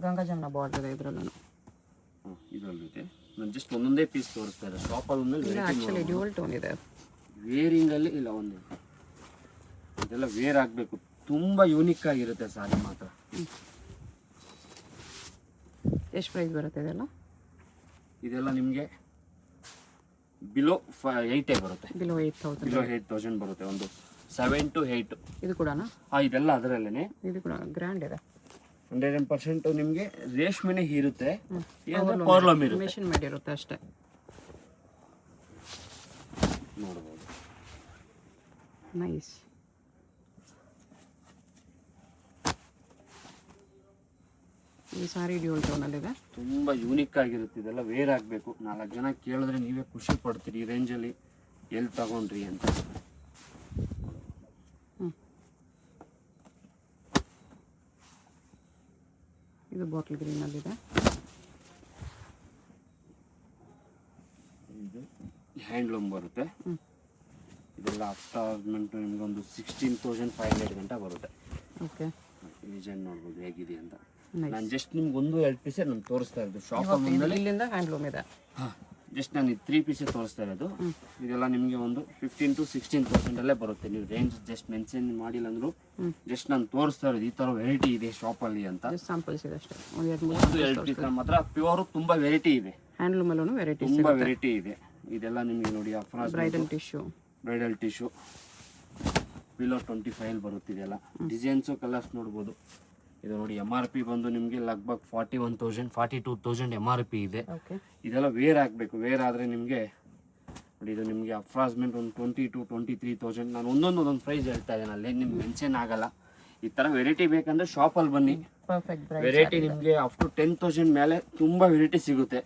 ಗಂಗಾ ಜಮುನಾ ಬಾರ್ಡರ್ ಇದೆ ಇದರಲ್ಲೂ. ಇದರಲ್ಲೂ ಇದೆ. ನಾನು ಜಸ್ಟ್ ಒಂದೊಂದೇ ಪೀಸ್ ತೋರಿಸ್ತಾ ಇರೋದು. ಶಾಪಲ್ಲಿ ಆ್ಯಕ್ಚುಲಿ ಡ್ಯೂಯಲ್ ಟೋನ್ ಇದೆ. ವೇರಿಂಗಲ್ಲಿ ಇಲ್ಲ ಒಂದು ಇದೆಲ್ಲ ವೇರ್ ಆಗಬೇಕು. ತುಂಬ ಯೂನಿಕ್ ಆಗಿರುತ್ತೆ ಸಾರಿ ಮಾತ್ರ. ಎಷ್ಟು ಪ್ರೈಸ್ ಬರುತ್ತೆ ಇದೆಲ್ಲ? ಇದೆಲ್ಲ ನಿಮಗೆ ಬಿಲೋ 8 ಬರುತ್ತೆ. ಬಿಲೋ 8,000. ಬಿಲೋ 8,000 ಬರುತ್ತೆ. ಒಂದು 7 to 8. ಇದು ಕೂಡನಾ? ಇದೆಲ್ಲ ಅದರಲ್ಲೇ. ಇದು ಕೂಡ ಗ್ರ್ಯಾಂಡ್ ಇದೆ. 100% ನಿಮಗೆ ರೇಷ್ಮೆನೇ ಇರುತ್ತೆ. ಪವರ್ಲೂಮ್ ಇರುತ್ತೆ. ಮೆಷಿನ್ ಮೇಡ್ ಇರುತ್ತೆ ಅಷ್ಟೇ. ನೋಡ್ಬೋದು. ನೈಸ್. ಈ ಸಾರಿ ಡ್ಯೂಯಲ್ ಟೋನಲ್ಲಿದೆ. ತುಂಬ ಯೂನಿಕ್ ಆಗಿರುತ್ತೆ. ಇದೆಲ್ಲ ವೇರ್ ಆಗಬೇಕು. 4 ಜನ ಕೇಳಿದ್ರೆ ನೀವೇ ಖುಷಿ ಪಡ್ತೀರಿ ಈ ರೇಂಜಲ್ಲಿ ಎಲ್ಲಿ ತಗೊಂಡ್ರಿ ಅಂತ. ಇದು ಬಾಟಲ್ ಗ್ರೀನಲ್ಲಿದೆ. ಇದು ಹ್ಯಾಂಡ್ಲೂಮ್ ಬರುತ್ತೆ. ಇದೆಲ್ಲ ಅಷ್ಟಾದ್ಮೆಂಟು ನಿಮಗೊಂದು 16,500 ಗಂಟೆ ಬರುತ್ತೆ. ಓಕೆ, ಡಿಸೈನ್ ನೋಡ್ಬೋದು ಹೇಗಿದೆ ಅಂತ. Nice. ನಾನು ಜಸ್ಟ್ ನಿಮ್ಗೆ 1-2 ಪೀಸೇ ನಾನು ತೋರಿಸ್ತಾ ಇರೋದು. ಶಾಪಲ್ಲಿ ಇಲ್ಲಿಂದ ಹ್ಯಾಂಡ್ಲೂಮ್ ಇದೆ. ಜಸ್ಟ್ ನಾನು ಇದು 3 ಪೀಸೇ ತೋರಿಸ್ತಾ ಇರೋದು. ಇದೆಲ್ಲ ನಿಮಗೆ ಒಂದು 15 to 16% ಅಲ್ಲೇ ಬರುತ್ತೆ. ನೀವು ರೇಂಜ್ ಜಸ್ಟ್ ಮೆನ್ಷನ್ ಮಾಡಿಲ್ಲ ಅಂದ್ರು ಜಸ್ಟ್ ನಾನು ತೋರಿಸ್ತಾ ಇರೋದು ಈ ಥರ ವೆರೈಟಿ ಇದೆ ಶಾಪಲ್ಲಿ ಅಂತ. ಸಾಂಪಲ್ಸ್ ಇದೆ ಅಷ್ಟೇ. ಒಂದು 2 ಪೀಸ್ ಮಾತ್ರ ಪ್ಯೂರ್ ತುಂಬಾ ವೆರೈಟಿ ಇದೆ. ಹ್ಯಾಂಡ್ಲೂಮ್ ಅಲ್ಲೂ ವೆರೈಟಿ ತುಂಬಾ ವೆರೈಟಿ ಇದೆ. ಇದೆಲ್ಲ ನಿಮಗೆ ನೋಡಿ ಅಫ್ರಾಸ್ ಬ್ರೈಡಲ್ ಟಿಶ್ಯೂ ಬಿಲೋ 25 ಬರುತ್ತೆ. ಇದೆಲ್ಲ ಡಿಸೈನ್ಸು ಕಲರ್ಸ್ ನೋಡ್ಬೋದು. ಇದು ನೋಡಿ MRP ಬಂದು ನಿಮಗೆ ಲಗ್ಭಗ್ 41,000 42,000 MRP ಇದೆ. ಇದೆಲ್ಲ ವೇರ್ ಆಗಬೇಕು. ವೇರ್ ಆದರೆ ನಿಮಗೆ ನೋಡಿ ಇದು ನಿಮಗೆ ಅಪ್ರಾಕ್ಸಿಮೇಟ್ ಒಂದು 20 to 23,000. ನಾನು ಒಂದೊಂದು ಪ್ರೈಸ್ ಹೇಳ್ತಾ ಇದ್ದೇನೆ, ಅಲ್ಲೇ ನಿಮ್ಗೆ ಮೆನ್ಷನ್ ಆಗಲ್ಲ. ಈ ಥರ ವೆರೈಟಿ ಬೇಕಂದ್ರೆ ಶಾಪಲ್ಲಿ ಬನ್ನಿ. ವೆರೈಟಿ ನಿಮಗೆ ಅಪ್ ಟು 10,000 ಮೇಲೆ ತುಂಬ ವೆರೈಟಿ ಸಿಗುತ್ತೆ.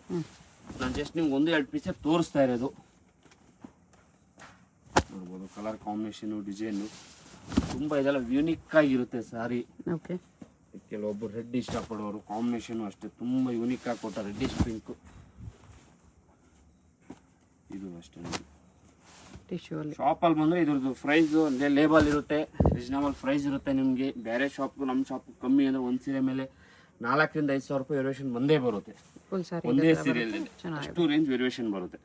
ನಾನು ಜಸ್ಟ್ ನಿಮ್ಗೆ 1-2 ಪೀಸೇ ತೋರಿಸ್ತಾ ಇರೋದು. ನೋಡ್ಬೋದು ಕಲರ್ ಕಾಂಬಿನೇಷನು ಡಿಸೈನು ತುಂಬ ಇದೆಲ್ಲ ಯೂನಿಕ್ ಆಗಿರುತ್ತೆ ಸಾರಿ. ಕೆಲವೊಬ್ಬರು ರೆಡ್ ಇಷ್ಟಪಡೋರು, ಕಾಂಬಿನೇಷನು ಅಷ್ಟೇ ತುಂಬ ಯೂನಿಕ್ ಆಗಿ ಕೊಟ್ಟ ರೆಡ್ಡಿಶ್ ಪಿಂಕ್. ಇದು ಅಷ್ಟೇ ಶಾಪಲ್ಲಿ ಬಂದರೆ ಇದ್ರದ್ದು ಪ್ರೈಸು ಅಂದರೆ ಲೇಬಲ್ ಇರುತ್ತೆ, ರೀಸನಬಲ್ ಪ್ರೈಸ್ ಇರುತ್ತೆ. ನಿಮಗೆ ಬೇರೆ ಶಾಪ್ಗೂ ನಮ್ಮ ಶಾಪ್ಗೂ ಕಮ್ಮಿ ಅಂದರೆ ಒಂದು ಸೀರೆ ಮೇಲೆ 4,000 to 5,000 ರೂಪಾಯಿ ವೇರಿಯೇಷನ್ ಬಂದೇ ಬರುತ್ತೆ. ಒಂದೇ ಸೀರೆಯಲ್ಲಿ ಅಷ್ಟು ರೇಂಜ್ ವೇರಿಯೇಷನ್ ಬರುತ್ತೆ.